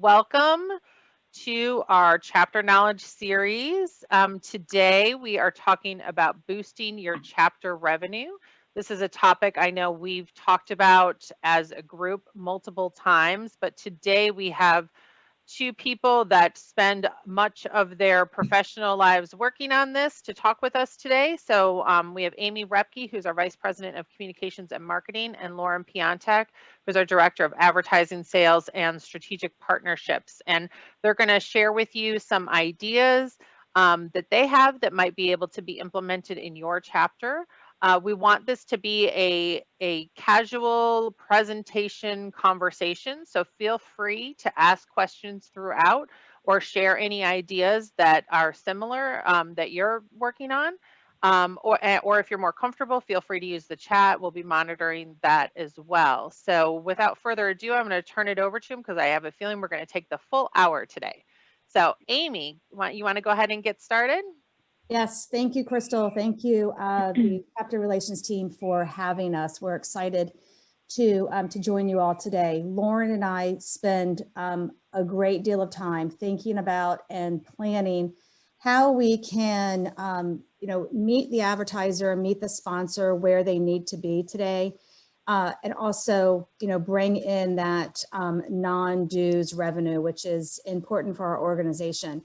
Welcome to our chapter knowledge series. Today we are talking about boosting your chapter revenue. This is a topic I know we've talked about as a group multiple times, but today we have two people that spend much of their professional lives working on this to talk with us today. So we have Amy Repke, who's our Vice President of Communications and Marketing, and Lauren Piontek, who's our Director of Advertising, Sales, and Strategic Partnerships. And they're going to share with you some ideas that they have that might be able to be implemented in your chapter. We want this to be a casual presentation conversation, so feel free to ask questions throughout or share any ideas that are similar that you're working on. Or if you're more comfortable, feel free to use the chat. We'll be monitoring that as well. So without further ado, I'm going to turn it over to him because I have a feeling we're going to take the full hour today. So Amy, you want to go ahead and get started? Yes, thank you, Crystal. Thank you, the chapter relations team, for having us. We're excited to join you all today. Lauren and I spend a great deal of time thinking about and planning how we can, meet the advertiser, meet the sponsor where they need to be today, and also, bring in that non-dues revenue, which is important for our organization.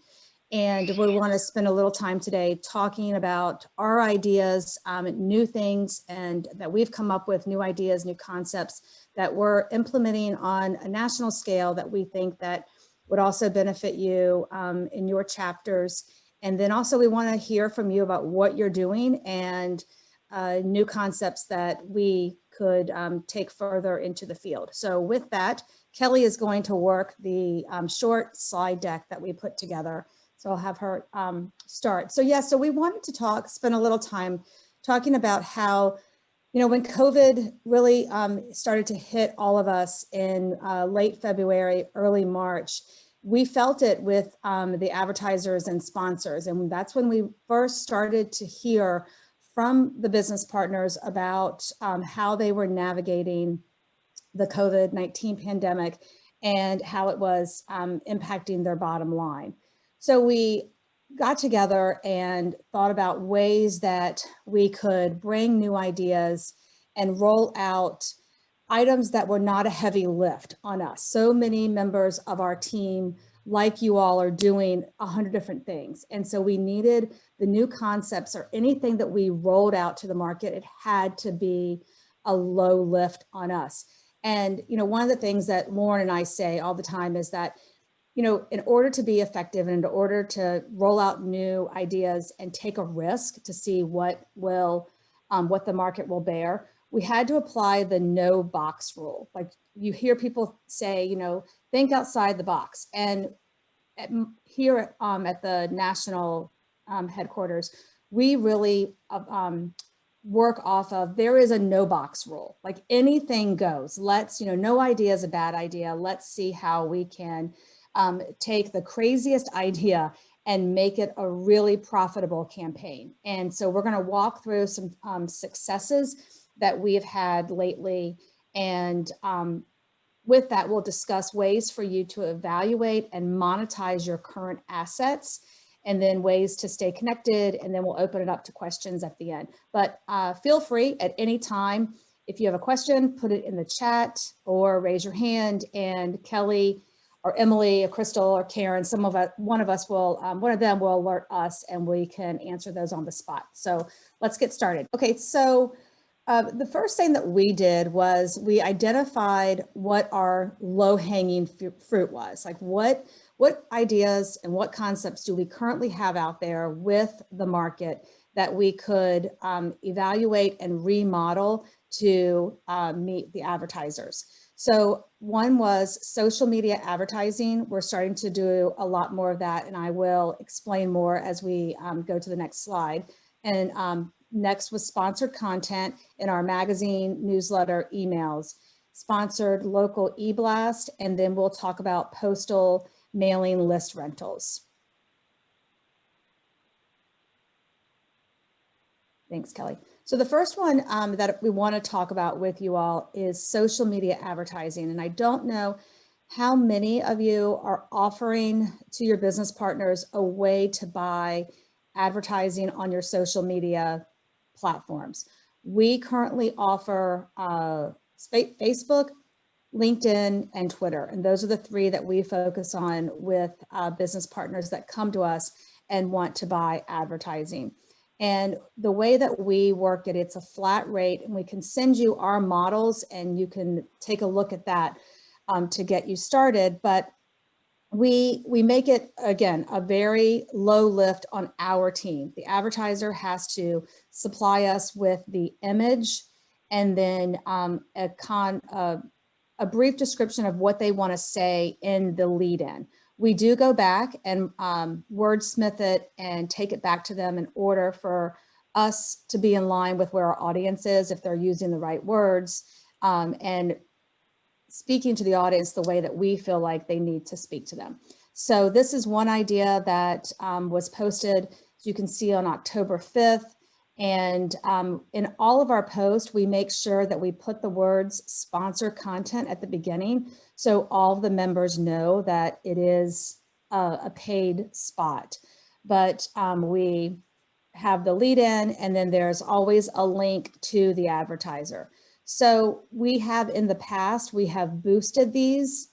And we want to spend a little time today talking about our ideas, new things, and that we've come up with, new ideas, new concepts that we're implementing on a national scale that we think that would also benefit you in your chapters. And then also we want to hear from you about what you're doing and new concepts that we could take further into the field. So with that, Kelly is going to work the short slide deck that we put together. So I'll have her start. So we wanted to spend a little time talking about how, when COVID really started to hit all of us in late February, early March, we felt it with the advertisers and sponsors. And that's when we first started to hear from the business partners about how they were navigating the COVID-19 pandemic and how it was impacting their bottom line. So we got together and thought about ways that we could bring new ideas and roll out items that were not a heavy lift on us. So many members of our team, like you all, are doing 100 different things. And so we needed the new concepts, or anything that we rolled out to the market, it had to be a low lift on us. And, one of the things that Lauren and I say all the time is that, in order to be effective and in order to roll out new ideas and take a risk to see what the market will bear, we had to apply the no box rule. Like you hear people say, think outside the box. And here at the national headquarters, we really work off of, there is a no box rule. Like anything goes. Let's, no idea is a bad idea. Let's see how we can take the craziest idea and make it a really profitable campaign. And so we're going to walk through some successes that we have had lately. And with that, we'll discuss ways for you to evaluate and monetize your current assets, and then ways to stay connected. And then we'll open it up to questions at the end. But feel free at any time, if you have a question, put it in the chat or raise your hand, and Kelly or Emily or Crystal or Karen, one of them will alert us, and we can answer those on the spot. So let's get started. Okay, so the first thing that we did was we identified what our low-hanging fruit was. Like what ideas and what concepts do we currently have out there with the market that we could evaluate and remodel to meet the advertisers. So one was social media advertising. We're starting to do a lot more of that, and I will explain more as we go to the next slide. And next was sponsored content in our magazine, newsletter, emails, sponsored local e-blast, and then we'll talk about postal mailing list rentals. Thanks, Kelly. So the first one that we want to talk about with you all is social media advertising. And I don't know how many of you are offering to your business partners a way to buy advertising on your social media platforms? We currently offer Facebook, LinkedIn, and Twitter. And those are the three that we focus on with business partners that come to us and want to buy advertising. And the way that we work it, it's a flat rate, and we can send you our models and you can take a look at that to get you started. But we make it, again, a very low lift on our team. The advertiser has to supply us with the image and then a brief description of what they want to say in the lead-in. We do go back and wordsmith it and take it back to them in order for us to be in line with where our audience is, if they're using the right words, and speaking to the audience the way that we feel like they need to speak to them. So this is one idea that was posted, as you can see, on October 5th. And in all of our posts, we make sure that we put the words sponsor content at the beginning, so all of the members know that it is a paid spot. But we have the lead in, and then there's always a link to the advertiser. So we have, in the past, we have boosted these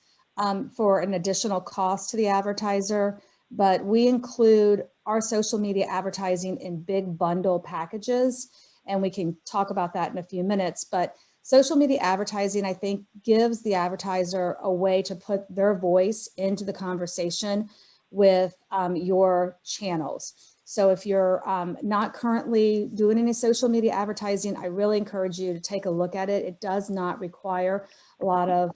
for an additional cost to the advertiser, but we include our social media advertising in big bundle packages, and we can talk about that in a few minutes. But social media advertising, I think, gives the advertiser a way to put their voice into the conversation with your channels. So if you're not currently doing any social media advertising, I really encourage you to take a look at it. It does not require a lot of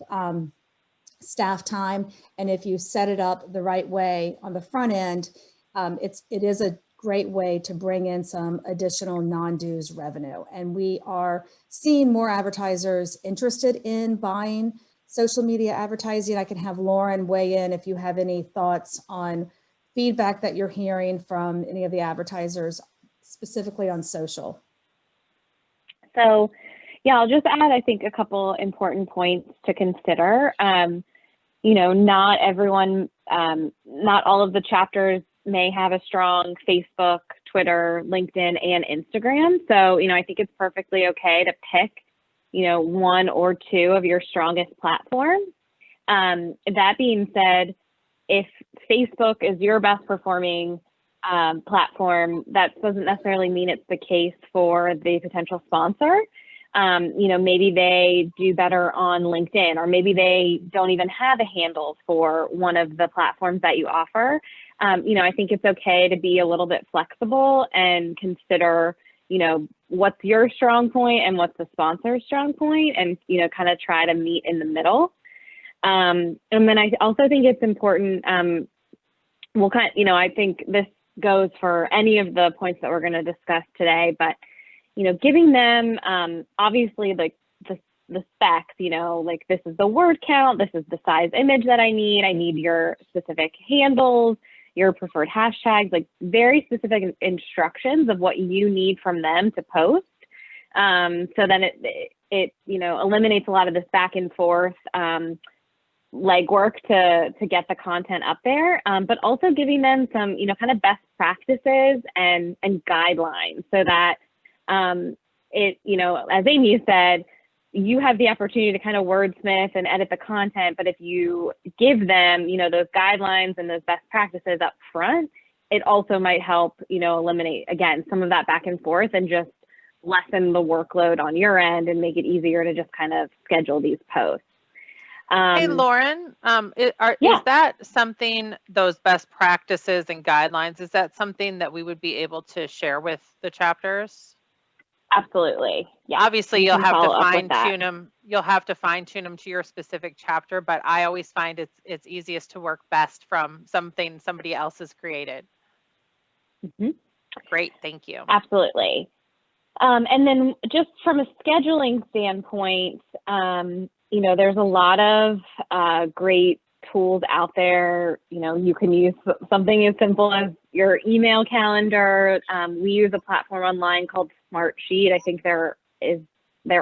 staff time. And if you set it up the right way on the front end, it is a great way to bring in some additional non-dues revenue. And we are seeing more advertisers interested in buying social media advertising. I can have Lauren weigh in if you have any thoughts on feedback that you're hearing from any of the advertisers, specifically on social. So yeah, I'll just add, I think, a couple important points to consider. You know, not everyone, not all of the chapters may have a strong Facebook, Twitter, LinkedIn, and Instagram. So, you know, I think it's perfectly okay to pick, you know, one or two of your strongest platforms. That being said, if Facebook is your best performing platform, that doesn't necessarily mean it's the case for the potential sponsor. You know, maybe they do better on LinkedIn, or maybe they don't even have a handle for one of the platforms that you offer. You know, I think it's okay to be a little bit flexible and consider, you know, what's your strong point and what's the sponsor's strong point, and, you know, kind of try to meet in the middle. And then I also think it's important, you know, I think this goes for any of the points that we're going to discuss today, but, you know, giving them, obviously, like the specs, you know, like this is the word count, this is the size image that I need your specific handles, your preferred hashtags, like very specific instructions of what you need from them to post. So then it, you know, eliminates a lot of this back and forth, legwork to get the content up there, but also giving them some, you know, kind of best practices and guidelines, so that it, you know, as Amy said, you have the opportunity to kind of wordsmith and edit the content, but if you give them, you know, those guidelines and those best practices up front, it also might help, you know, eliminate, again, some of that back and forth and just lessen the workload on your end and make it easier to just kind of schedule these posts. Hey, Lauren, is that something, those best practices and guidelines, is that something that we would be able to share with the chapters? Absolutely. Yeah. Obviously, you'll have to fine tune them. You'll have to fine tune them to your specific chapter, but I always find it's easiest to work best from something somebody else has created. Mm-hmm. Great, thank you. Absolutely. And then just from a scheduling standpoint, you know, there's a lot of great tools out there. You know, you can use something as simple as your email calendar. We use a platform online called Smartsheet. I think there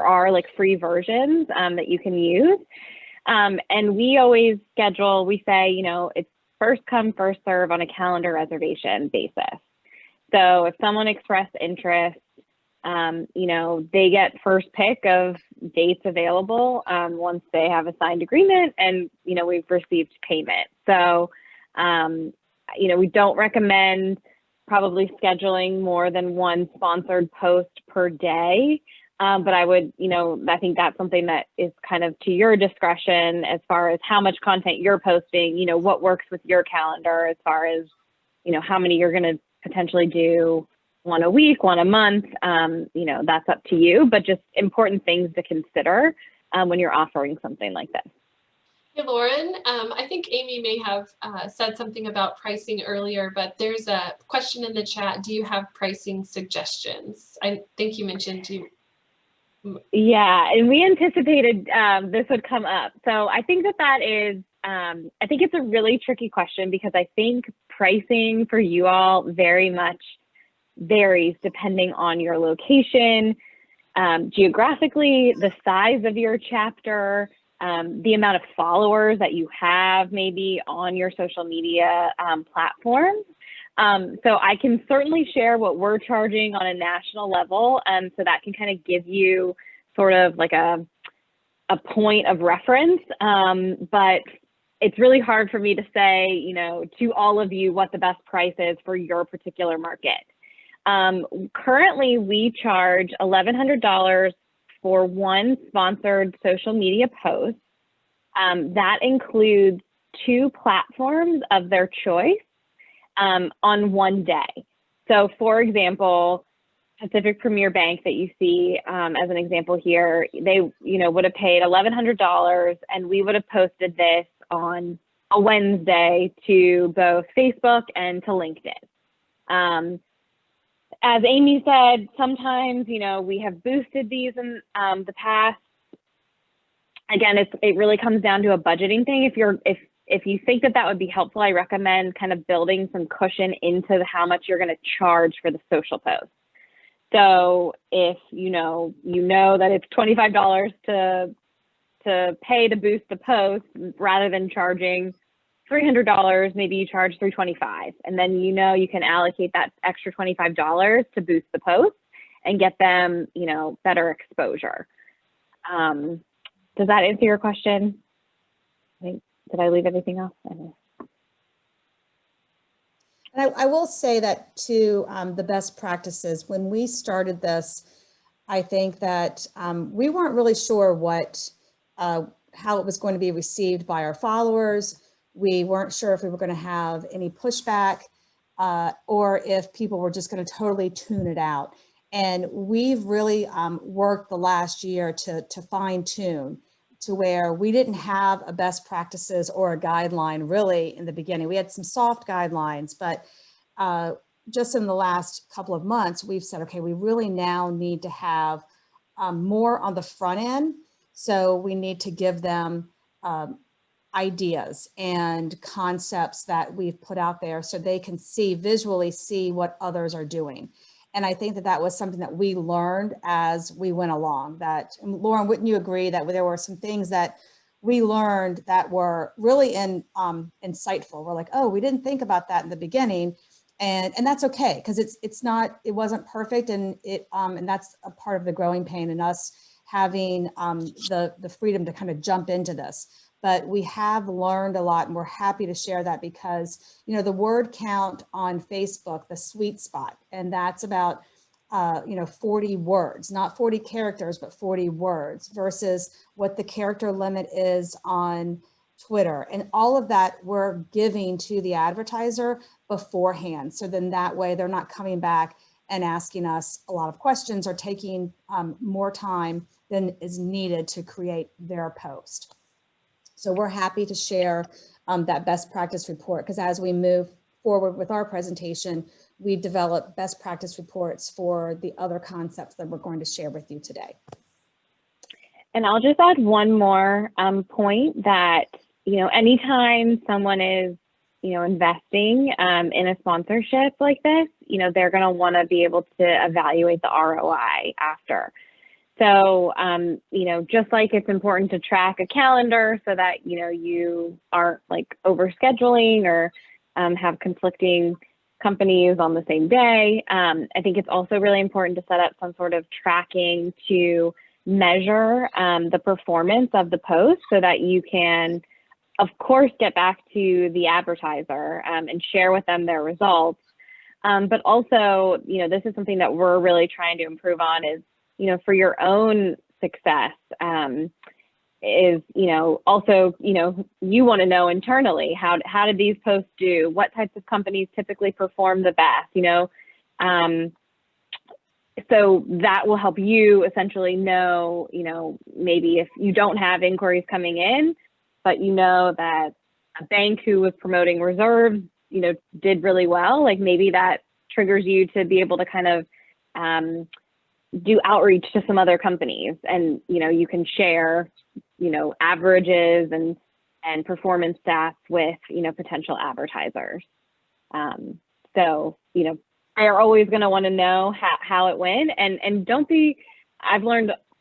are like free versions that you can use. And we always schedule, we say, you know, it's first come, first serve on a calendar reservation basis. So if someone expressed interest, you know, they get first pick of dates available once they have a signed agreement and, you know, we've received payment. So, you know, we don't recommend probably scheduling more than one sponsored post per day. But I would, you know, I think that's something that is kind of to your discretion as far as how much content you're posting, you know, what works with your calendar as far as, you know, how many you're going to potentially do, one a week, one a month, you know, that's up to you, but just important things to consider when you're offering something like this. Hey, Lauren, I think Amy may have said something about pricing earlier, but there's a question in the chat. Do you have pricing suggestions? I think you mentioned you. Yeah, and we anticipated this would come up. So I think that is, I think it's a really tricky question because I think pricing for you all very much varies depending on your location, geographically, the size of your chapter, the amount of followers that you have maybe on your social media platforms. So I can certainly share what we're charging on a national level, so that can kind of give you sort of like a point of reference, but it's really hard for me to say, you know, to all of you what the best price is for your particular market. Currently, we charge $1,100 for one sponsored social media post. That includes 2 platforms of their choice on one day. So for example, Pacific Premier Bank that you see as an example here, they, you know, would have paid $1,100 and we would have posted this on a Wednesday to both Facebook and to LinkedIn. As Amy said, sometimes, you know, we have boosted these in the past. Again, it really comes down to a budgeting thing. If you think that would be helpful, I recommend kind of building some cushion into how much you're going to charge for the social post. So if you know that it's $25 to pay to boost the post rather than charging $300, maybe you charge $325, and then you know you can allocate that extra $25 to boost the post and get them, you know, better exposure. Does that answer your question? Did I leave anything else? And I will say that to the best practices, when we started this, I think that we weren't really sure how it was going to be received by our followers. We weren't sure if we were going to have any pushback or if people were just going to totally tune it out. And we've really worked the last year to fine tune to where we didn't have a best practices or a guideline really in the beginning. We had some soft guidelines, but just in the last couple of months, we've said, okay, we really now need to have more on the front end. So we need to give them ideas and concepts that we've put out there so they can visually see what others are doing. And I think that was something that we learned as we went along. That, Lauren, wouldn't you agree that there were some things that we learned that were really insightful? We're like, oh, we didn't think about that in the beginning. And that's okay, because it wasn't perfect, and that's a part of the growing pain in us having the freedom to kind of jump into this. But we have learned a lot, and we're happy to share that because, you know, the word count on Facebook, the sweet spot, and that's about, 40 words, not 40 characters, but 40 words versus what the character limit is on Twitter. And all of that we're giving to the advertiser beforehand. So then that way they're not coming back and asking us a lot of questions or taking more time than is needed to create their post. So we're happy to share that best practice report, because as we move forward with our presentation, we develop best practice reports for the other concepts that we're going to share with you today. And I'll just add one more point that, you know, anytime someone is, you know, investing in a sponsorship like this, you know, they're going to want to be able to evaluate the ROI after. So, just like it's important to track a calendar so that, you aren't like overscheduling or have conflicting companies on the same day. I think it's also really important to set up some sort of tracking to measure the performance of the post so that you can, of course, get back to the advertiser and share with them their results. But also, this is something that we're really trying to improve on is, for your own success is, also, you want to know internally, how did these posts do? What types of companies typically perform the best, so that will help you essentially know, maybe if you don't have inquiries coming in, but that a bank who was promoting reserves, did really well, like maybe that triggers you to be able to kind of do outreach to some other companies, and you can share averages and performance stats with potential advertisers. So they're always going to want to know how it went, and don't be,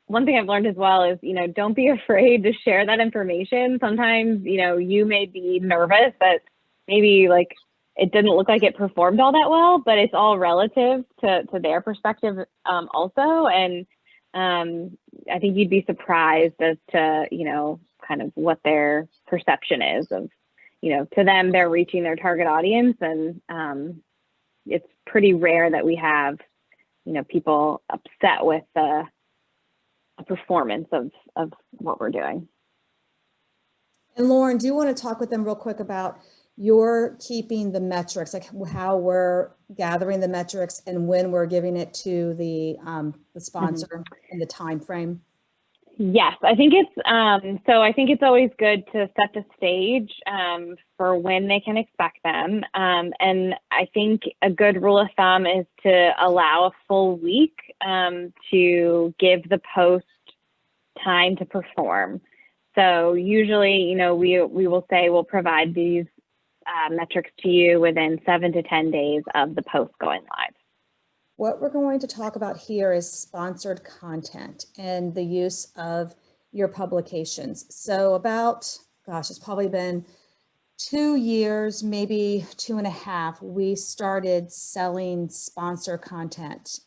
one thing I've learned as well is, don't be afraid to share that information. Sometimes, you may be nervous that maybe like it didn't look like it performed all that well, but it's all relative to their perspective also. And I think you'd be surprised as to, kind of what their perception is of, to them, they're reaching their target audience. And it's pretty rare that we have, people upset with the performance of what we're doing. And Lauren, do you want to talk with them real quick about you're keeping the metrics, like how we're gathering the metrics and when we're giving it to the sponsor and the time frame? Yes, I think it's so I think it's always good to set the stage for when they can expect them. And I think a good rule of thumb is to allow a full week to give the post time to perform. So usually, we will say we'll provide these metrics to you within 7 to 10 days of the post going live. What we're going to talk about here is sponsored content and the use of your publications. So about, it's probably been 2 years, maybe 2.5, we started selling sponsor content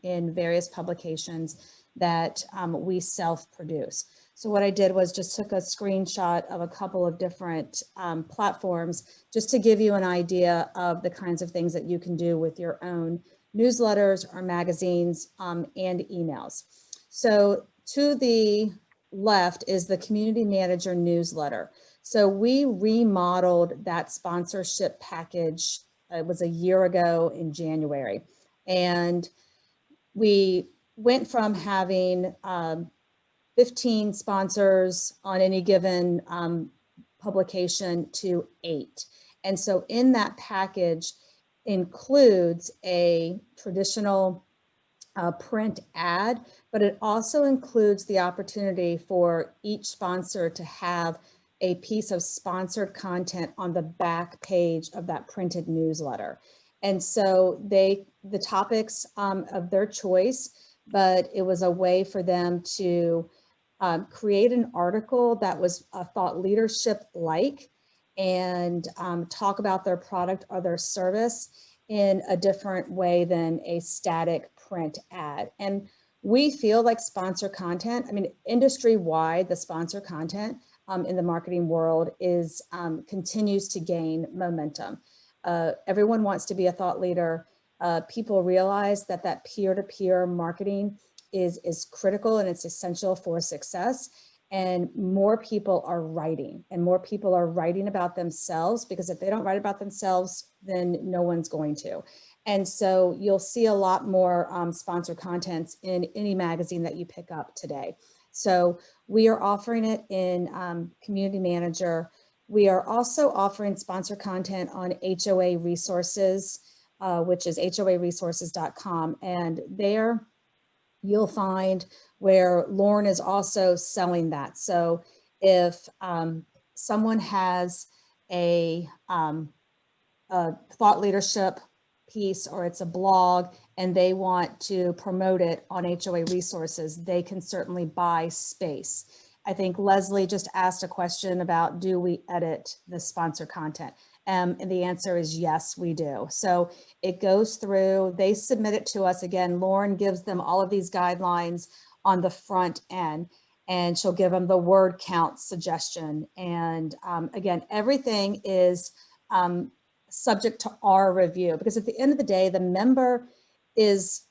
in various publications that we self-produce. So what I did was just took a screenshot of a couple of different platforms just to give you an idea of the kinds of things that you can do with your own newsletters or magazines and emails. So to the left is the Community Manager newsletter. So we remodeled that sponsorship package. It was a year ago in January. And we went from having 15 sponsors on any given publication to 8. And so in that package includes a traditional print ad, but it also includes the opportunity for each sponsor to have a piece of sponsored content on the back page of that printed newsletter. And so the topics of their choice, but it was a way for them to create an article that was thought leadership like, and talk about their product or their service in a different way than a static print ad. And we feel like sponsor content, industry-wide, the sponsor content in the marketing world is continues to gain momentum. Everyone wants to be a thought leader. People realize that peer-to-peer marketing is critical and it's essential for success. And more people are writing, and more people are writing about themselves, because if they don't write about themselves, then no one's going to. And so you'll see a lot more sponsored contents in any magazine that you pick up today. So we are offering it in Community Manager. We are also offering sponsored content on HOA Resources, which is hoaresources.com. And there you'll find where Lauren is also selling that. So if someone has a thought leadership piece or it's a blog and they want to promote it on HOA Resources, they can certainly buy space. I think Leslie just asked a question about, do we edit the sponsor content? And the answer is yes, we do. So it goes through, they submit it to us. Again, Lauren gives them all of these guidelines on the front end, and she'll give them the word count suggestion. And again, everything is subject to our review, because at the end of the day, the member is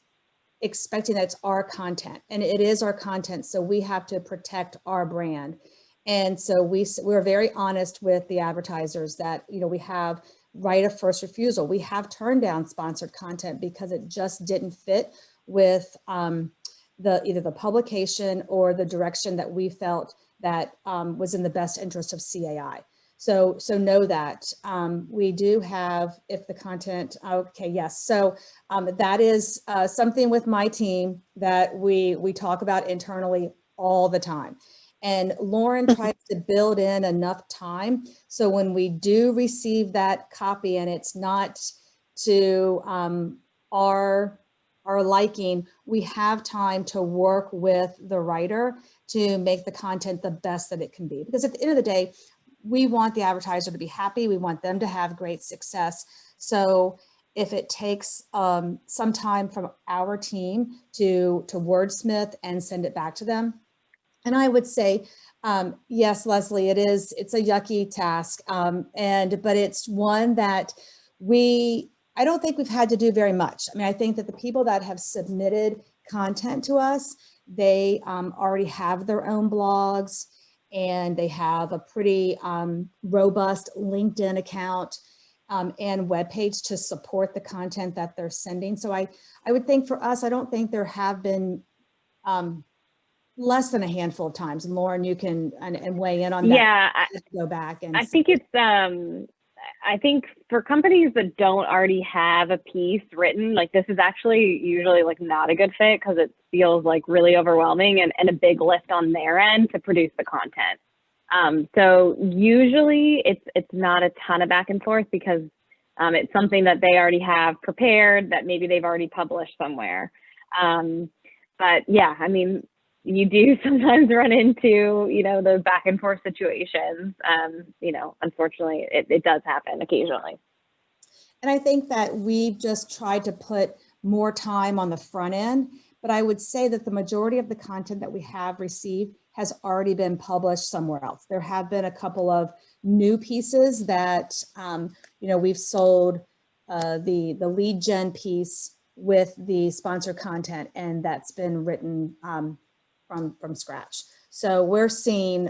expecting that it's our content, and it is our content. So we have to protect our brand. And so we're very honest with the advertisers that, you know, we have right of first refusal. We have turned down sponsored content because it just didn't fit with either the publication or the direction that we felt that was in the best interest of CAI. So know that we do have, if the content, okay, yes. So that is something with my team that we talk about internally all the time. And Lauren tries to build in enough time. So when we do receive that copy and it's not to our liking, we have time to work with the writer to make the content the best that it can be. Because at the end of the day, we want the advertiser to be happy. We want them to have great success. So if it takes some time from our team to wordsmith and send it back to them. And I would say, yes, Leslie, it's a yucky task. But it's one that I don't think we've had to do very much. I mean, I think that the people that have submitted content to us, they already have their own blogs, and they have a pretty robust LinkedIn account and webpage to support the content that they're sending. So I would think for us, I don't think there have been less than a handful of times. And Lauren, you can and weigh in on that. Yeah, go back and I think it's I think for companies that don't already have a piece written, like this is actually usually like not a good fit because it feels like really overwhelming and a big lift on their end to produce the content. So usually it's not a ton of back and forth because it's something that they already have prepared that maybe they've already published somewhere. But yeah, I mean, you do sometimes run into, you know, those back and forth situations. You know, unfortunately, it does happen occasionally. And I think that we've just tried to put more time on the front end, but I would say that the majority of the content that we have received has already been published somewhere else. There have been a couple of new pieces that, you know, we've sold the lead gen piece with the sponsored content, and that's been written from scratch. So we're seeing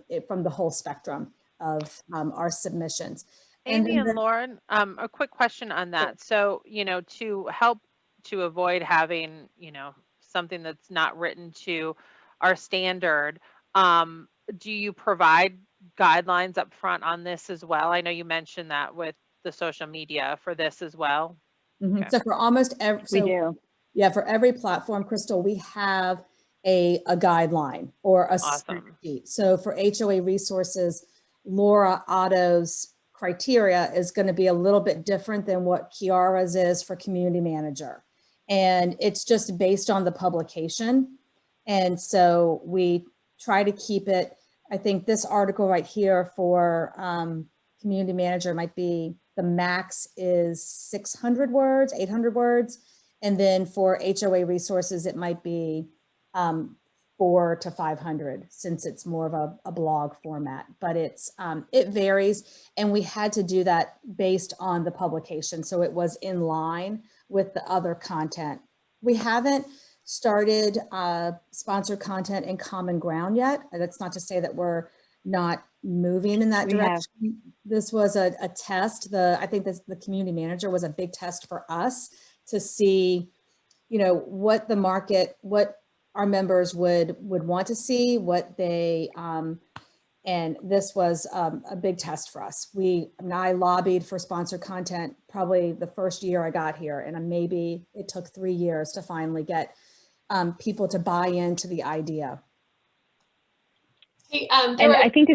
it from the whole spectrum of our submissions. Amy and Lauren, a quick question on that. So, you know, to help to avoid having, you know, something that's not written to our standard, do you provide guidelines up front on this as well? I know you mentioned that with the social media for this as well. Mm-hmm. Okay. So for almost every, we do. Yeah, for every platform, Crystal, we have a guideline or a spreadsheet. So for HOA Resources, Laura Otto's criteria is going to be a little bit different than what Kiara's is for Community Manager. And it's just based on the publication. And so we try to keep it, I think this article right here for Community Manager might be, the max is 600 words, 800 words. And then for HOA Resources, it might be 400 to 500 since it's more of a blog format, but it varies. And we had to do that based on the publication. So it was in line with the other content. We haven't started sponsored content in Common Ground yet. That's not to say that we're not moving in that direction. This was a test. I think the Community Manager was a big test for us to see, you know, what the market, what our members would want to see, what they, and this was a big test for us. I lobbied for sponsored content probably the first year I got here, and maybe it took 3 years to finally get people to buy into the idea. Hey, and I think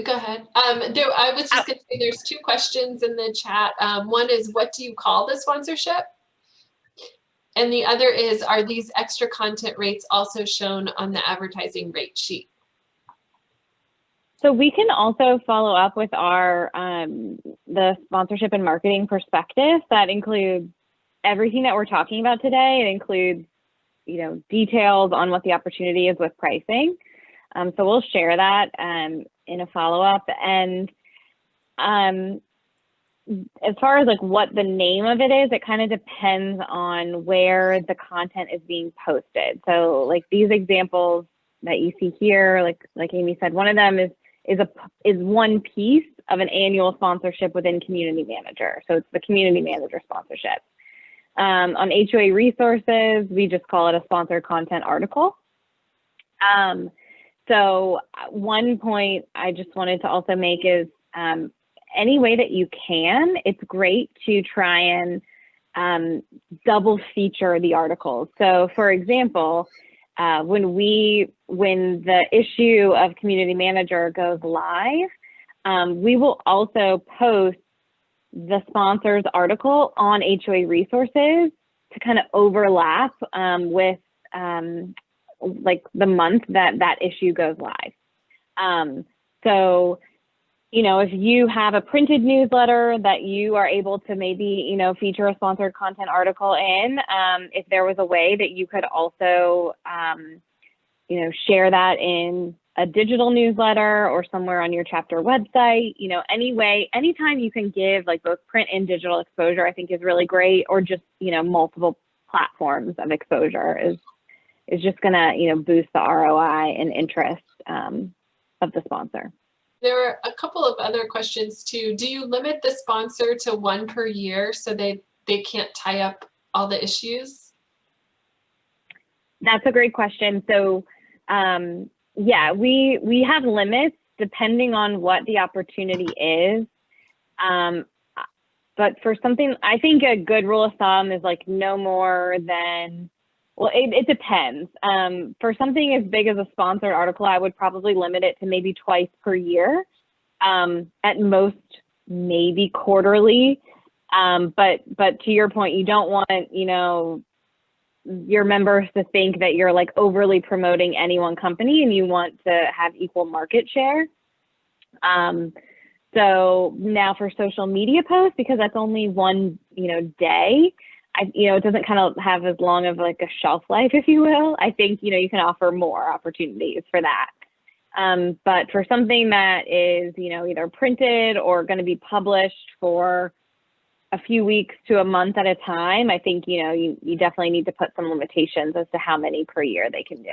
Go ahead. I was just going to say there's two questions in the chat. One is, what do you call the sponsorship? And the other is, are these extra content rates also shown on the advertising rate sheet? So we can also follow up with our the sponsorship and marketing perspective that includes everything that we're talking about today. It includes, you know, details on what the opportunity is with pricing. So we'll share that in a follow-up. And as far as like what the name of it is, it kind of depends on where the content is being posted. So like these examples that you see here, like Amy said, one of them is one piece of an annual sponsorship within Community Manager. So it's the Community Manager sponsorship. On HOA Resources, we just call it a sponsored content article. So one point I just wanted to also make is any way that you can, it's great to try and double feature the articles. So for example, when the issue of Community Manager goes live, we will also post the sponsor's article on HOA Resources to kind of overlap with like the month that issue goes live. So, you know, if you have a printed newsletter that you are able to maybe, you know, feature a sponsored content article in, if there was a way that you could also, you know, share that in a digital newsletter or somewhere on your chapter website, you know, anytime you can give like both print and digital exposure, I think is really great, or just, you know, multiple platforms of exposure is just gonna, you know, boost the ROI and interest of the sponsor. There are a couple of other questions too. Do you limit the sponsor to one per year so they can't tie up all the issues? That's a great question. So yeah, we have limits depending on what the opportunity is. But for something, I think a good rule of thumb is like no more than, well, it depends. For something as big as a sponsored article, I would probably limit it to maybe twice per year, at most maybe quarterly. But to your point, you don't want, you know, your members to think that you're like overly promoting any one company, and you want to have equal market share. So now for social media posts, because that's only one, you know, day, you know, it doesn't kind of have as long of like a shelf life, if you will. I think, you know, you can offer more opportunities for that. But for something that is, you know, either printed or going to be published for a few weeks to a month at a time, I think, you know, you definitely need to put some limitations as to how many per year they can do.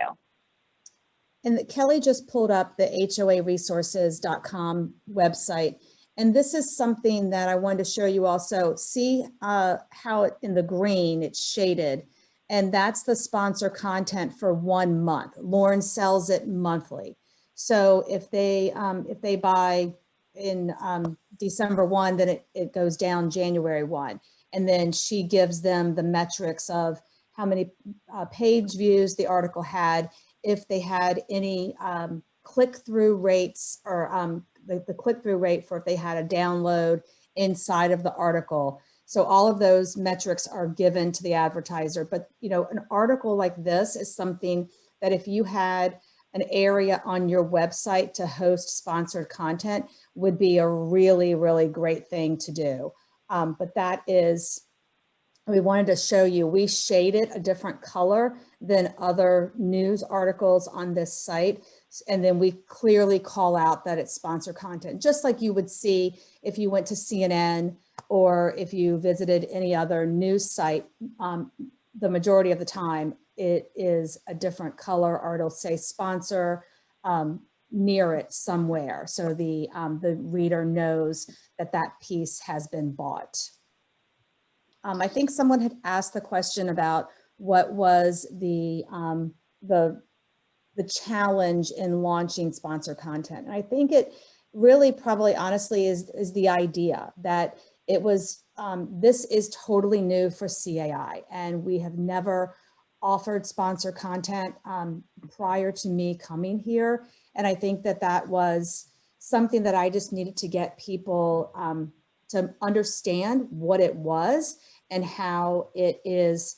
And Kelly just pulled up the HOAresources.com website. And this is something that I wanted to show you also. See how in the green it's shaded, and that's the sponsor content for 1 month. Lauren sells it monthly. So if they buy in December 1, then it goes down January 1. And then she gives them the metrics of how many page views the article had, if they had any click-through rates, or the click-through rate for if they had a download inside of the article. So all of those metrics are given to the advertiser. But, you know, an article like this is something that if you had an area on your website to host sponsored content, would be a really, really great thing to do. But that is, we wanted to show you, we shaded a different color than other news articles on this site. And then we clearly call out that it's sponsored content, just like you would see if you went to CNN or if you visited any other news site. The majority of the time, it is a different color, or it'll say sponsor near it somewhere. So the reader knows that that piece has been bought. I think someone had asked the question about what was the challenge in launching sponsor content. And I think it really probably honestly is the idea that it was, this is totally new for CAI, and we have never offered sponsor content prior to me coming here. And I think that that was something that I just needed to get people to understand what it was and how it is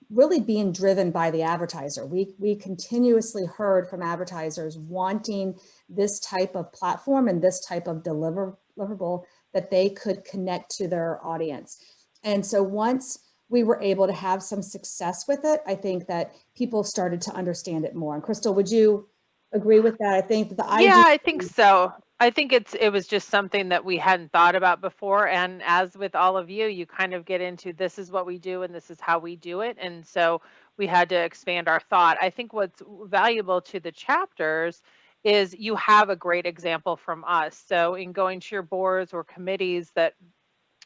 really being driven by the advertiser. We continuously heard from advertisers wanting this type of platform and this type of deliverable that they could connect to their audience. And so once we were able to have some success with it, I think that people started to understand it more. And Crystal, would you agree with that? I think that the idea. Yeah, I think so. I think it was just something that we hadn't thought about before. And as with all of you, you kind of get into this is what we do and this is how we do it. And so we had to expand our thought. I think what's valuable to the chapters is you have a great example from us. So in going to your boards or committees that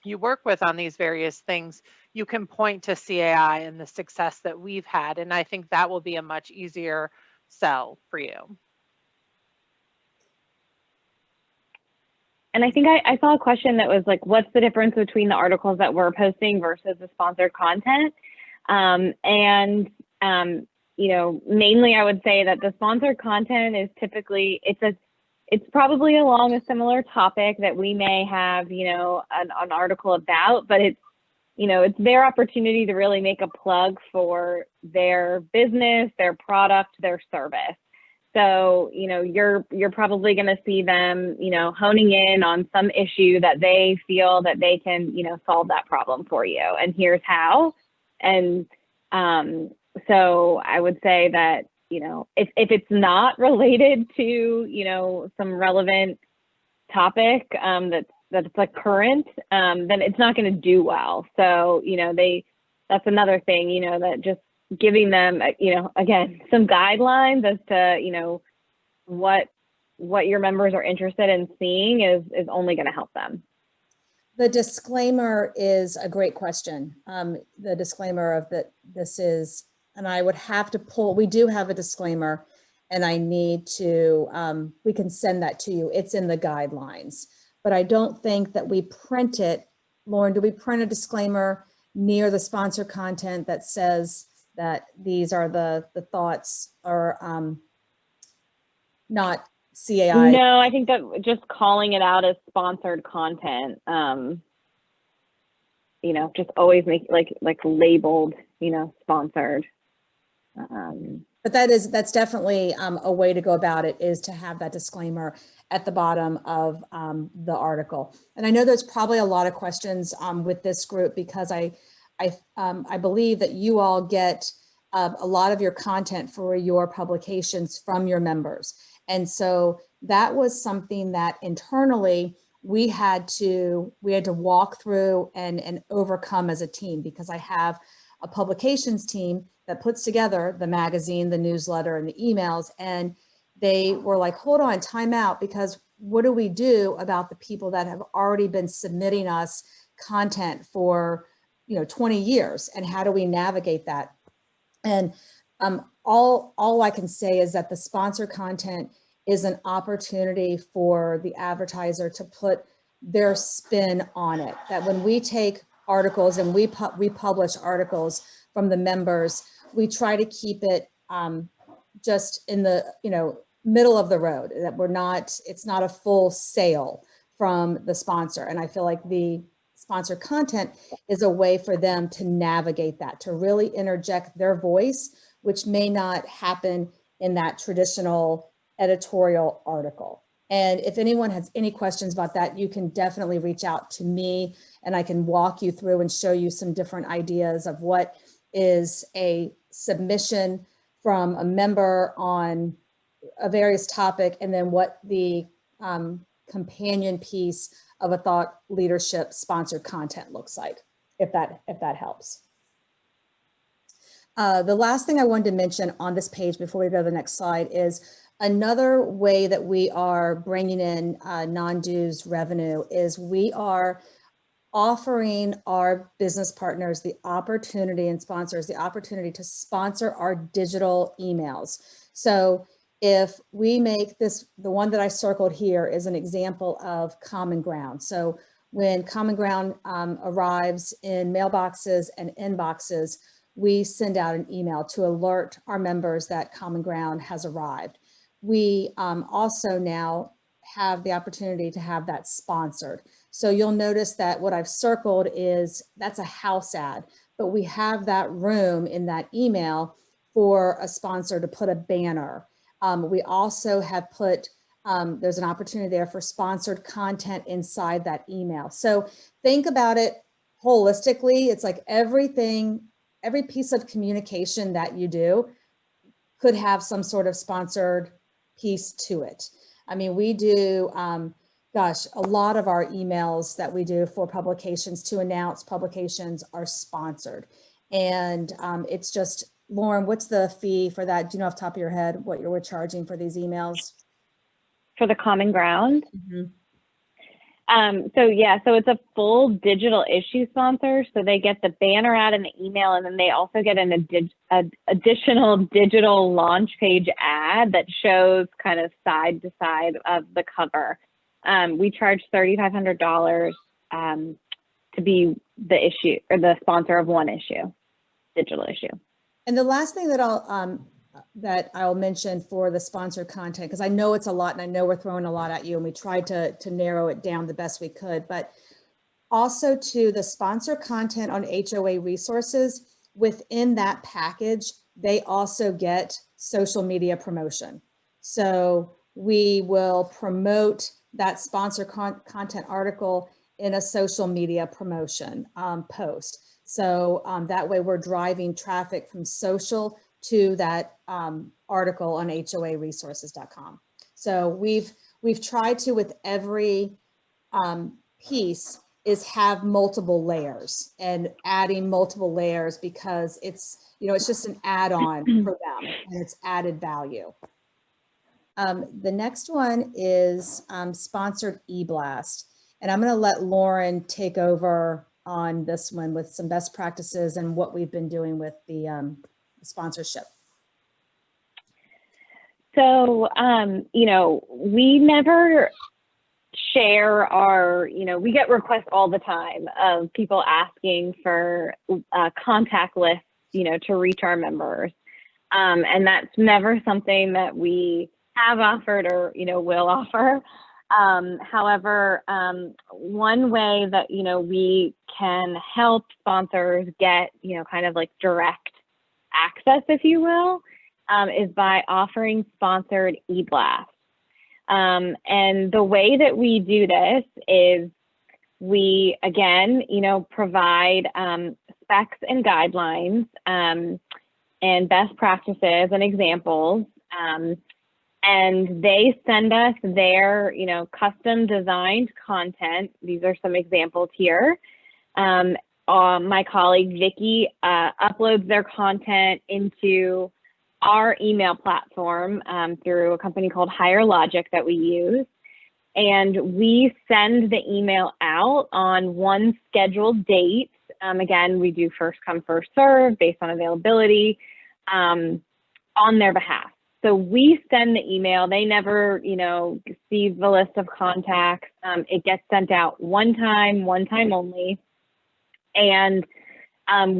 you work with on these various things, you can point to CAI and the success that we've had. And I think that will be a much easier sell for you. And I think I saw a question that was like, what's the difference between the articles that we're posting versus the sponsored content? You know, mainly I would say that the sponsored content is typically, it's probably along a similar topic that we may have, you know, an article about, but it's, you know, it's their opportunity to really make a plug for their business, their product, their service. So, you know, you're probably going to see them, you know, honing in on some issue that they feel that they can, you know, solve that problem for you. And here's how. And so I would say that, you know, if it's not related to, you know, some relevant topic that's like current, then it's not going to do well. So, you know, that's another thing, you know, that just giving them, you know, again, some guidelines as to, you know, what your members are interested in seeing is only going to help them. The disclaimer is a great question. The disclaimer of that this is, and I would have to pull, we do have a disclaimer and I need to, we can send that to you. It's in the guidelines, but I don't think that we print it. Lauren, do we print a disclaimer near the sponsored content that says that these are the thoughts or not CAI? No, I think that just calling it out as sponsored content, you know, just always make like labeled, you know, sponsored. But that's definitely a way to go about it, is to have that disclaimer at the bottom of the article. And I know there's probably a lot of questions with this group because I believe that you all get a lot of your content for your publications from your members. And so that was something that internally we had to walk through and overcome as a team, because I have a publications team that puts together the magazine, the newsletter, and the emails. And they were like, hold on, time out, because what do we do about the people that have already been submitting us content for, you know, 20 years? And how do we navigate that? And all I can say is that the sponsor content is an opportunity for the advertiser to put their spin on it. That when we take articles and we publish articles from the members, we try to keep it just in the, you know, middle of the road, that it's not a full sale from the sponsor. And I feel like the sponsor content is a way for them to navigate that, to really interject their voice, which may not happen in that traditional editorial article. And if anyone has any questions about that, you can definitely reach out to me and I can walk you through and show you some different ideas of what is a submission from a member on a various topic, and then what the companion piece of a thought leadership sponsored content looks like, if that helps. The last thing I wanted to mention on this page before we go to the next slide is another way that we are bringing in non-dues revenue is we are offering our business partners the opportunity, and sponsors the opportunity, to sponsor our digital emails. So if we make this, the one that I circled here is an example of Common Ground. So when Common Ground arrives in mailboxes and inboxes, we send out an email to alert our members that Common Ground has arrived. We also now have the opportunity to have that sponsored. So you'll notice that what I've circled is, that's a house ad, but we have that room in that email for a sponsor to put a banner. We also have put, there's an opportunity there for sponsored content inside that email. So think about it holistically. It's like everything, every piece of communication that you do could have some sort of sponsored piece to it. I mean, we do, gosh, a lot of our emails that we do for publications to announce publications are sponsored. And it's just, Lauren, what's the fee for that? Do you know off the top of your head what we're charging for these emails? For the Common Ground? Mm-hmm. So it's a full digital issue sponsor. So they get the banner ad in the email, and then they also get an additional digital launch page ad that shows kind of side to side of the cover. We charge $3,500 to be the issue or the sponsor of one issue, digital issue. And the last thing that I'll mention for the sponsored content, because I know it's a lot and I know we're throwing a lot at you, and we tried to narrow it down the best we could, but also to the sponsor content on HOA resources, within that package, they also get social media promotion. So we will promote that sponsor content article in a social media promotion post. So that way we're driving traffic from social to that article on HOAresources.com. So we've tried to, with every piece, is have multiple layers and adding multiple layers, because it's, it's just an add-on for them and it's added value. The next one is sponsored eBlast. And I'm going to let Lauren take over on this one with some best practices and what we've been doing with the sponsorship. So, we never share our, we get requests all the time of people asking for contact lists, to reach our members. And that's never something that we have offered or, will offer. However, one way that, we can help sponsors get, kind of like direct access, if you will, is by offering sponsored eBlast. And the way that we do this is we, again, provide specs and guidelines and best practices and examples. And they send us their, custom designed content. These are some examples here. My colleague Vicky uploads their content into our email platform through a company called Higher Logic that we use. And we send the email out on one scheduled date. Again, we do first come, first serve based on availability on their behalf. So we send the email, they never, see the list of contacts. It gets sent out one time only. And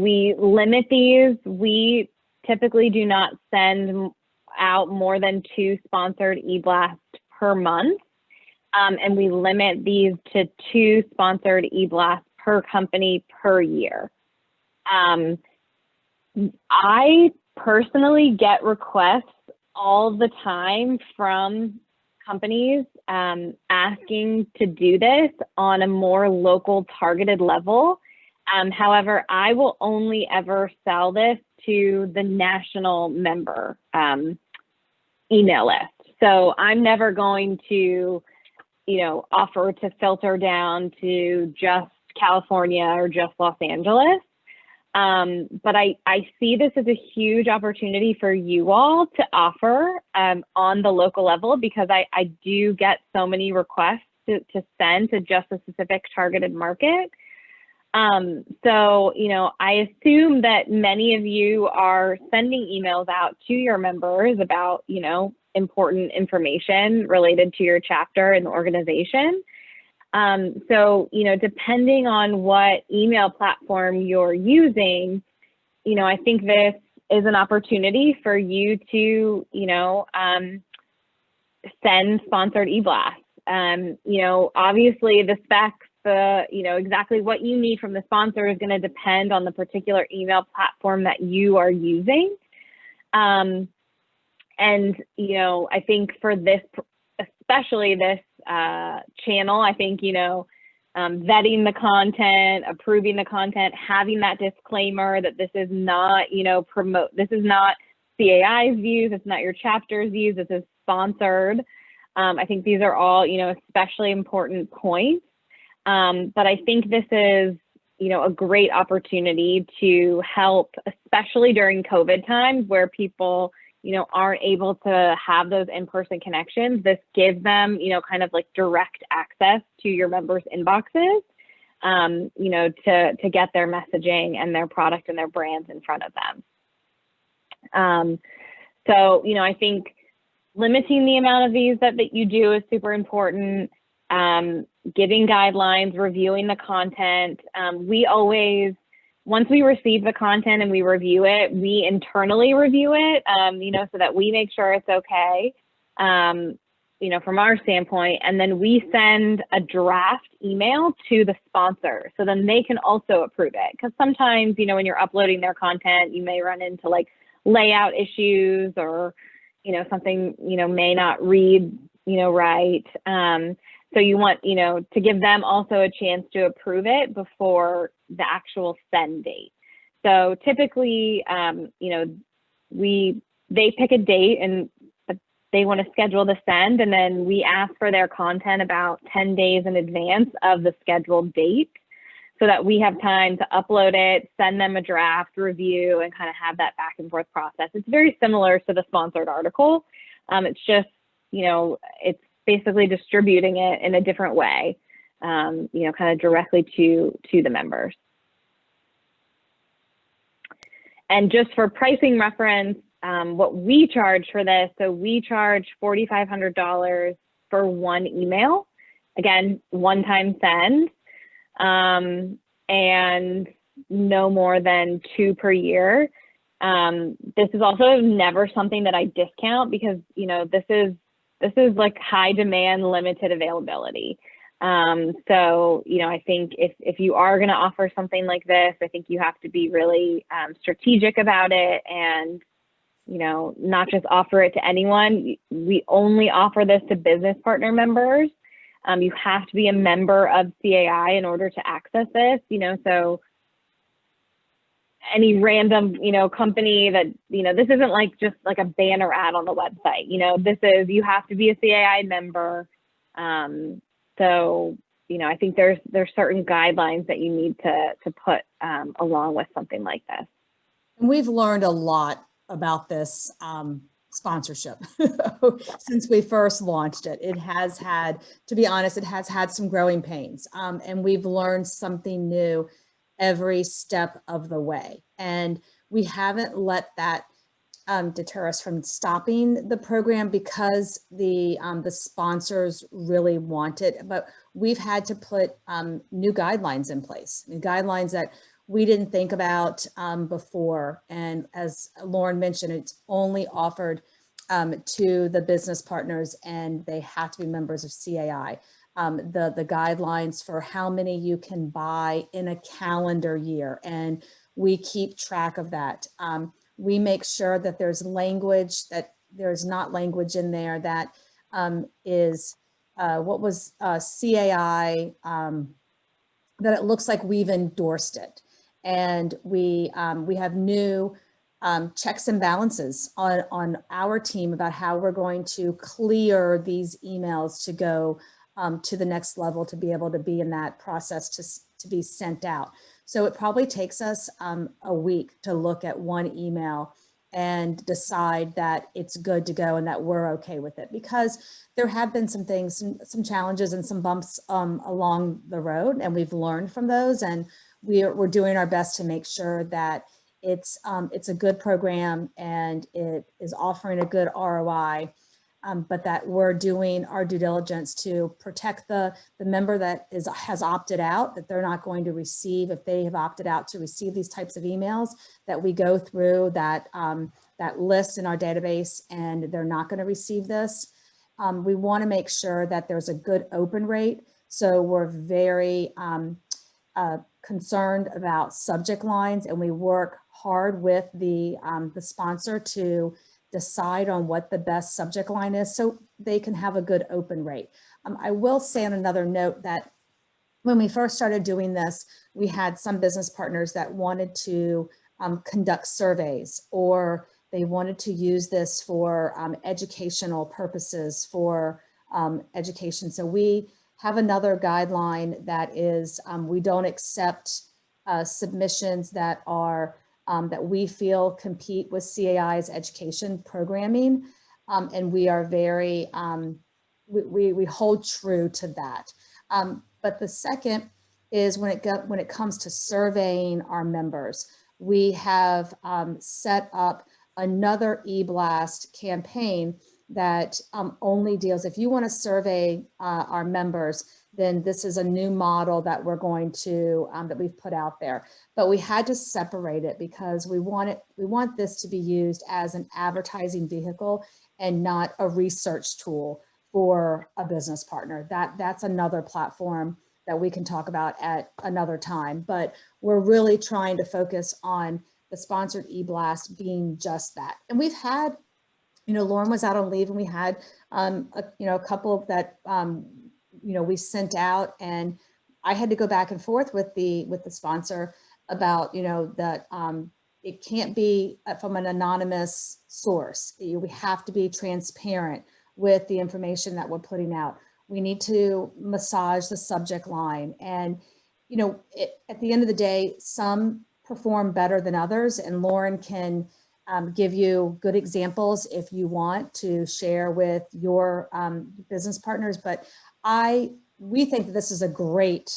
we limit these. We typically do not send out more than 2 sponsored eBlasts per month. And we limit these to 2 sponsored eBlasts per company per year. I personally get requests all the time from companies asking to do this on a more local targeted level. However, I will only ever sell this to the national member email list. So I'm never going to, offer to filter down to just California or just Los Angeles. But I see this as a huge opportunity for you all to offer on the local level, because I do get so many requests to send to just a specific targeted market. So, I assume that many of you are sending emails out to your members about, important information related to your chapter and the organization. So, depending on what email platform you're using, I think this is an opportunity for you to, send sponsored eBlasts. You know, obviously the specs, you know, exactly what you need from the sponsor is going to depend on the particular email platform that you are using. And, you know, I think for this, especially this channel, I think, you know, vetting the content, approving the content, having that disclaimer that this is not, you know, this is not CAI's views, it's not your chapter's views, this is sponsored. I think these are all, you know, especially important points. But I think this is, you know, a great opportunity to help, especially during COVID times where people, you know, aren't able to have those in-person connections. This gives them, you know, kind of like direct access to your members' inboxes, you know, to get their messaging and their product and their brands in front of them. So, you know, I think limiting the amount of these that you do is super important. Giving guidelines, reviewing the content. We always, once we receive the content and we review it, we internally review it, you know, so that we make sure it's okay, you know, from our standpoint. And then we send a draft email to the sponsor so then they can also approve it. Because sometimes, you know, when you're uploading their content, you may run into like layout issues or, you know, something, you know, may not read, you know, right. So you want, you know, to give them also a chance to approve it before the actual send date. So typically, you know, they pick a date and they want to schedule the send, and then we ask for their content about 10 days in advance of the scheduled date so that we have time to upload it, send them a draft, review, and kind of have that back and forth process. It's very similar to the sponsored article. It's just, you know, it's basically distributing it in a different way, you know, kind of directly to the members. And just for pricing reference, what we charge for this, so we charge $4,500 for one email, again, one-time send, and no more than 2 per year. This is also never something that I discount because, you know, this is like high demand, limited availability. So, you know, I think if you are going to offer something like this, I think you have to be really strategic about it and, you know, not just offer it to anyone. We only offer this to business partner members. You have to be a member of CAI in order to access this, you know, so any random, you know, company that, you know, this isn't like just like a banner ad on the website, you know, this is, you have to be a CAI member. So, you know, I think there's certain guidelines that you need to put along with something like this. And we've learned a lot about this sponsorship since we first launched it. It has had, to be honest, it has had some growing pains, and we've learned something new every step of the way. And we haven't let that deter us from stopping the program because the sponsors really want it. But we've had to put new guidelines in place, guidelines that we didn't think about before. And as Lauren mentioned, it's only offered to the business partners and they have to be members of CAI. The guidelines for how many you can buy in a calendar year, and we keep track of that. We make sure that there's language, that there's not language in there that is what was CAI, that it looks like we've endorsed it. And we have new checks and balances on our team about how we're going to clear these emails to go to the next level, to be able to be in that process to be sent out. So it probably takes us a week to look at one email and decide that it's good to go and that we're okay with it, because there have been some things, some challenges and some bumps along the road, and we've learned from those, and we're doing our best to make sure that it's a good program and it is offering a good ROI. But that we're doing our due diligence to protect the member that has opted out, that they're not going to receive, if they have opted out to receive these types of emails, that we go through that list in our database and they're not going to receive this. We want to make sure that there's a good open rate. So we're very concerned about subject lines, and we work hard with the sponsor to decide on what the best subject line is so they can have a good open rate. I will say on another note that when we first started doing this, we had some business partners that wanted to conduct surveys, or they wanted to use this for educational purposes for education. So we have another guideline that is we don't accept submissions that are that we feel compete with CAI's education programming, and we are very we hold true to that. But the second is when it comes to surveying our members, we have set up another eBlast campaign that only deals, if you want to survey our members, then this is a new model that we're going to, that we've put out there. But we had to separate it because we want this to be used as an advertising vehicle and not a research tool for a business partner. That's another platform that we can talk about at another time. But we're really trying to focus on the sponsored eBlast being just that. And we've had, Lauren was out on leave, and we had, a couple that, we sent out, and I had to go back and forth with the sponsor about, that it can't be from an anonymous source. We have to be transparent with the information that we're putting out. We need to massage the subject line. And, at the end of the day, some perform better than others, and Lauren can give you good examples if you want to share with your business partners. But we think that this is a great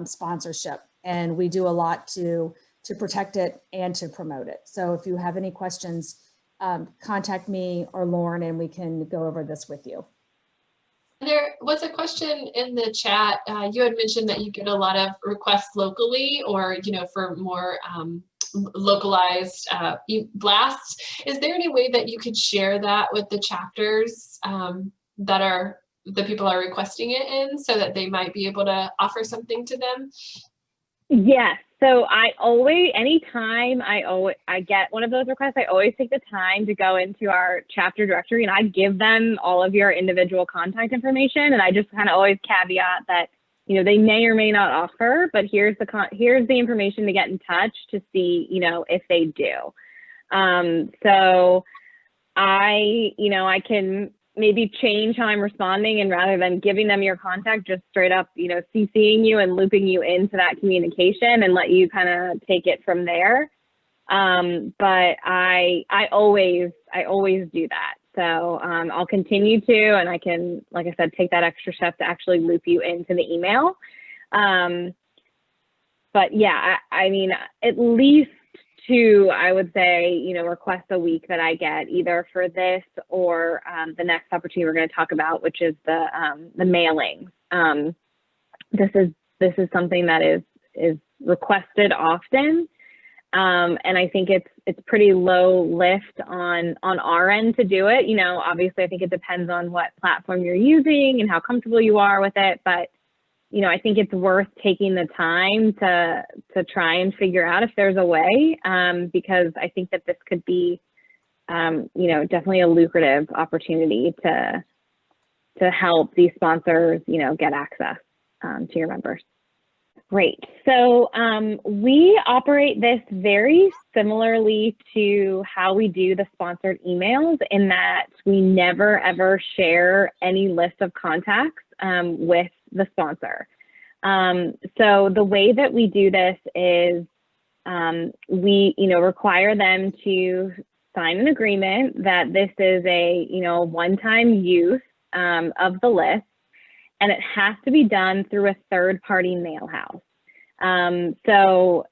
sponsorship, and we do a lot to protect it and to promote it. So if you have any questions, contact me or Lauren, and we can go over this with you. There was a question in the chat. You had mentioned that you get a lot of requests locally, or for more localized blasts. Is there any way that you could share that with the chapters that the people are requesting it in, so that they might be able to offer something to them? Yes. So anytime I get one of those requests, I always take the time to go into our chapter directory, and I give them all of your individual contact information. And I just kind of always caveat that, they may or may not offer, but here's the information to get in touch to see, if they do. So I can maybe change how I'm responding, and rather than giving them your contact, just straight up, CCing you and looping you into that communication and let you kind of take it from there. But I always do that. So I'll continue to, and I can, like I said, take that extra step to actually loop you into the email. But yeah, I mean, at least 2, I would say, requests a week that I get, either for this or the next opportunity we're going to talk about, which is the mailings. This is something that is requested often, and I think it's pretty low lift on our end to do it. Obviously, I think it depends on what platform you're using and how comfortable you are with it, but I think it's worth taking the time to try and figure out if there's a way, because I think that this could be, definitely a lucrative opportunity to help these sponsors, get access to your members. Great. So we operate this very similarly to how we do the sponsored emails, in that we never ever share any list of contacts with the sponsor. So the way that we do this is we, require them to sign an agreement that this is a, one-time use of the list, and it has to be done through a third-party mail house. So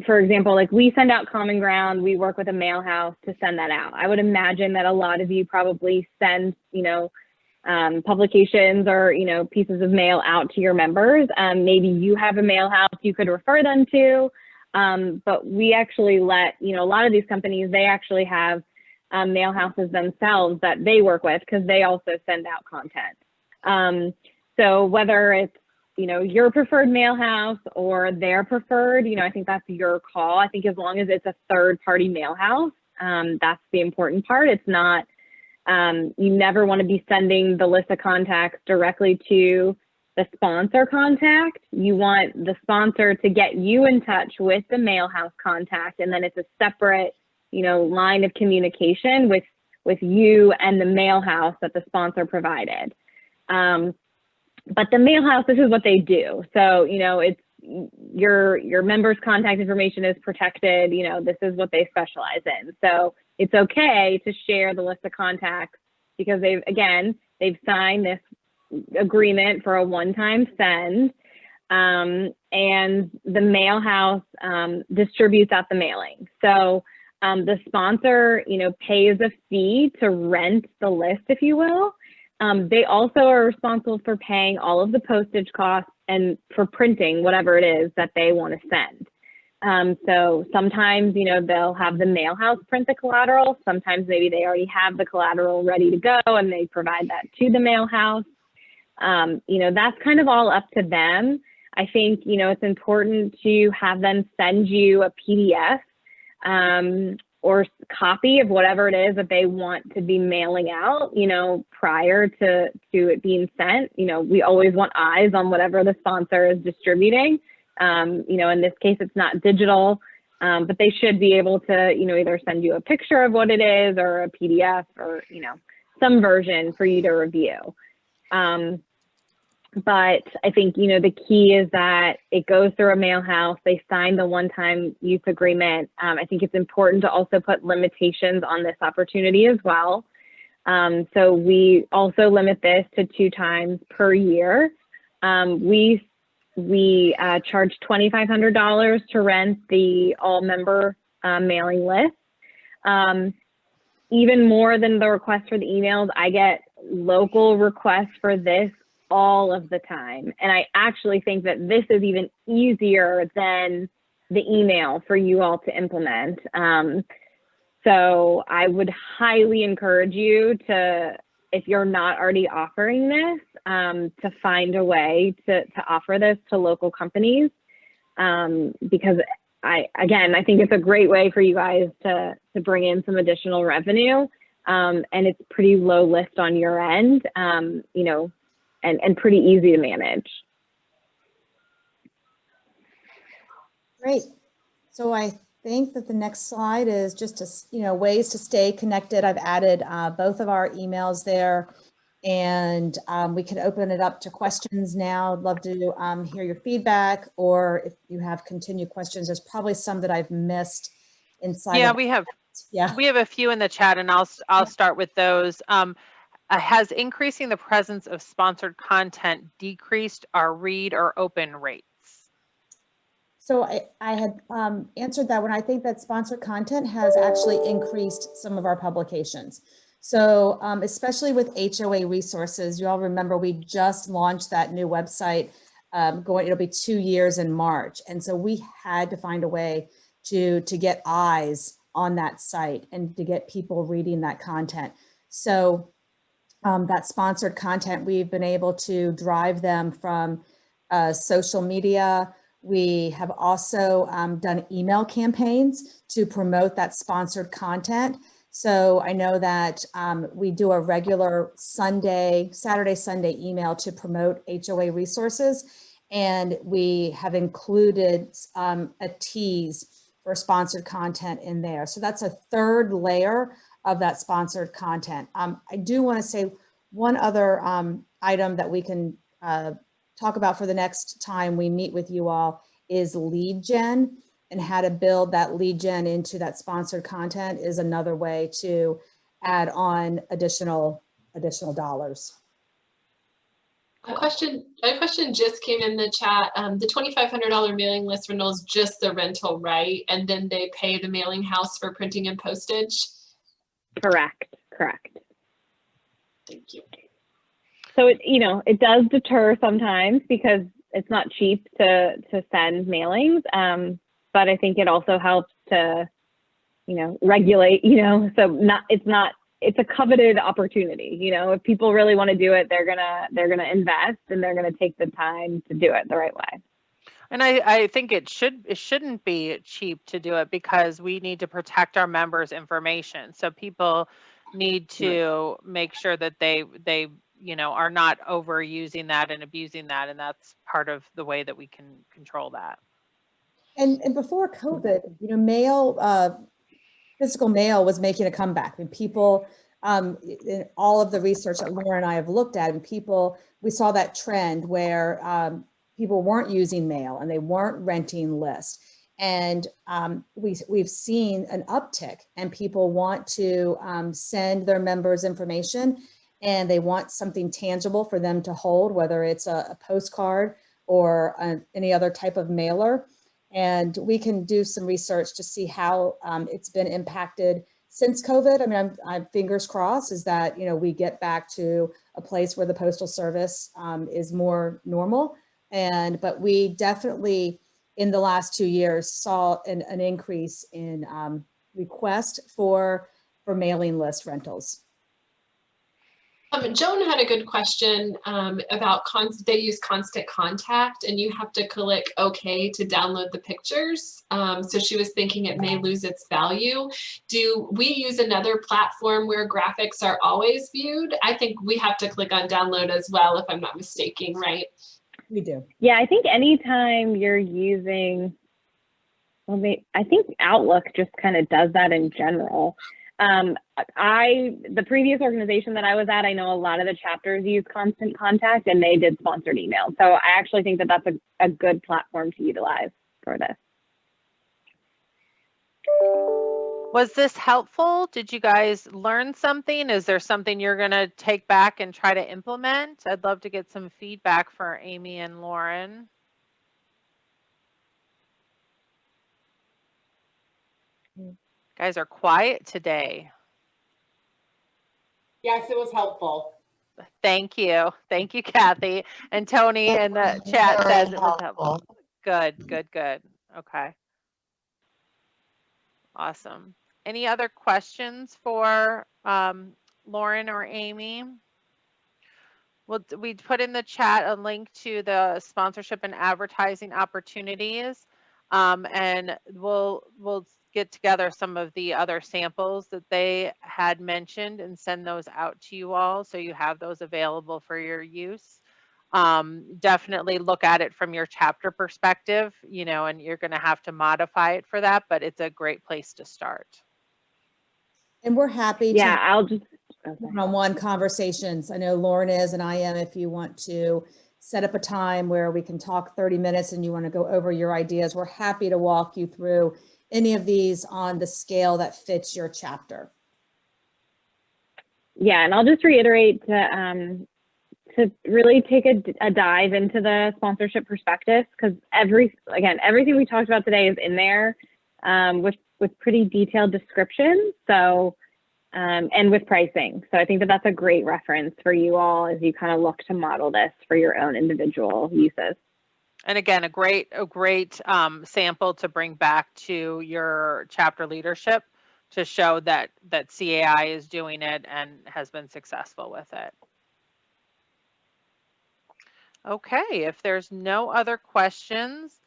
for example, like we send out Common Ground, we work with a mail house to send that out. I would imagine that a lot of you probably send, publications or, pieces of mail out to your members. Maybe you have a mail house you could refer them to, but we actually let, a lot of these companies, they actually have mail houses themselves that they work with, because they also send out content. So whether it's, you know, your preferred mail house or their preferred, you know, I think that's your call. I think as long as it's a third party mail house, that's the important part. It's not, you never want to be sending the list of contacts directly to the sponsor contact. You want the sponsor to get you in touch with the mail house contact, and then it's a separate, you know, line of communication with you and the mail house that the sponsor provided. But the mail house, this is what they do. So, you know, it's your members' contact information is protected. You know, this is what they specialize in. So it's okay to share the list of contacts, because they've signed this agreement for a one-time send, and the mail house distributes out the mailing. So the sponsor, you know, pays a fee to rent the list, if you will. They also are responsible for paying all of the postage costs and for printing whatever it is that they want to send. So sometimes, you know, they'll have the mail house print the collateral. Sometimes maybe they already have the collateral ready to go and they provide that to the mail house. You know, that's kind of all up to them. I think, you know, it's important to have them send you a PDF or copy of whatever it is that they want to be mailing out, you know, prior to it being sent. You know, we always want eyes on whatever the sponsor is distributing. You know, in this case, it's not digital, but they should be able to, you know, either send you a picture of what it is or a PDF or, you know, some version for you to review. But I think, you know, the key is that it goes through a mail house. They sign the one-time use agreement. I think it's important to also put limitations on this opportunity as well. So we also limit this to 2 times per year. We charge $2,500 to rent the all-member mailing list. Even more than the request for the emails, I get local requests for this all of the time. And I actually think that this is even easier than the email for you all to implement. So I would highly encourage you to, if you're not already offering this, to find a way to offer this to local companies, because I think it's a great way for you guys to bring in some additional revenue, and it's pretty low lift on your end, you know, and pretty easy to manage. Great. So I think that the next slide is just to, you know, ways to stay connected. I've added both of our emails there, and we can open it up to questions now. I'd love to hear your feedback, or if you have continued questions. There's probably some that I've missed inside. Yeah, we have a few in the chat, and I'll start with those. Has increasing the presence of sponsored content decreased our read or open rates? So I had answered that one. I think that sponsored content has actually increased some of our publications. So especially with HOA resources, you all remember we just launched that new website it'll be 2 years in March. And so we had to find a way to get eyes on that site and to get people reading that content. So that sponsored content, we've been able to drive them from social media. We have also done email campaigns to promote that sponsored content. So I know that we do a regular Saturday, Sunday email to promote HOA resources. And we have included a tease for sponsored content in there. So that's a third layer of that sponsored content. I do want to say one other item that we can talk about for the next time we meet with you all is lead gen, and how to build that lead gen into that sponsored content is another way to add on additional dollars. A question just came in the chat. The $2,500 mailing list renewal is just the rental, right? And then they pay the mailing house for printing and postage? Correct. Thank you. So it does deter sometimes because it's not cheap to send mailings, but I think it also helps to regulate, it's a coveted opportunity. If people really want to do it, they're gonna invest, and they're gonna take the time to do it the right way. And I think it shouldn't be cheap to do it, because we need to protect our members' information. So people need to make sure that they are not overusing that and abusing that, and that's part of the way that we can control that. And before COVID, physical mail was making a comeback. I mean, people, in all of the research that Laura and I have looked at, and we saw that trend where people weren't using mail and they weren't renting lists. And we've seen an uptick, and people want to send their members information, and they want something tangible for them to hold, whether it's a postcard or any other type of mailer. And we can do some research to see how it's been impacted since COVID. I mean, I'm fingers crossed is that, we get back to a place where the Postal Service is more normal. But we definitely, in the last 2 years, saw an increase in request for mailing list rentals. Joan had a good question about they use Constant Contact, and you have to click OK to download the pictures. So she was thinking it may lose its value. Do we use another platform where graphics are always viewed? I think we have to click on download as well, if I'm not mistaken, right? We do. Yeah, I think anytime you're using, I think Outlook just kind of does that in general. The previous organization that I was at, I know a lot of the chapters use Constant Contact, and they did sponsored email. So I actually think that that's a good platform to utilize for this. Was this helpful? Did you guys learn something? Is there something you're going to take back and try to implement? I'd love to get some feedback for Amy and Lauren. Guys are quiet today. Yes, it was helpful. Thank you. Thank you, Kathy. And Tony in the chat says it was helpful. Good, good, good. Okay. Awesome. Any other questions for Lauren or Amy? Well, we put in the chat a link to the sponsorship and advertising opportunities, and we'll get together some of the other samples that they had mentioned and send those out to you all, so you have those available for your use. Definitely look at it from your chapter perspective, and you're going to have to modify it for that, but it's a great place to start. And we're happy to I'll just one-on-one conversations. I know Lauren is, and I am. If you want to set up a time where we can talk 30 minutes and you want to go over your ideas, we're happy to walk you through any of these on the scale that fits your chapter. Yeah, and I'll just reiterate to really take a dive into the sponsorship perspective, because everything we talked about today is in there with pretty detailed descriptions. So and with pricing. So I think that that's a great reference for you all as you kind of look to model this for your own individual uses. And again, a great sample to bring back to your chapter leadership to show that CAI is doing it and has been successful with it. Okay, if there's no other questions,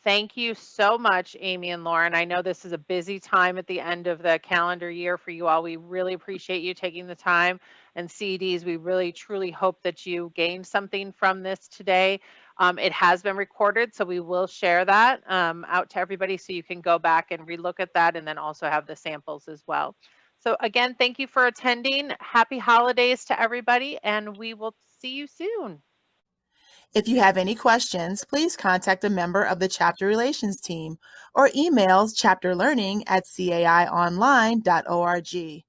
thank you so much, Amy and Lauren. I know this is a busy time at the end of the calendar year for you all. We really appreciate you taking the time. And CDs, we really truly hope that you gained something from this today. It has been recorded, so we will share that out to everybody so you can go back and relook at that, and then also have the samples as well. So again, thank you for attending. Happy holidays to everybody, and we will see you soon. If you have any questions, please contact a member of the Chapter Relations team or email chapterlearning@caionline.org.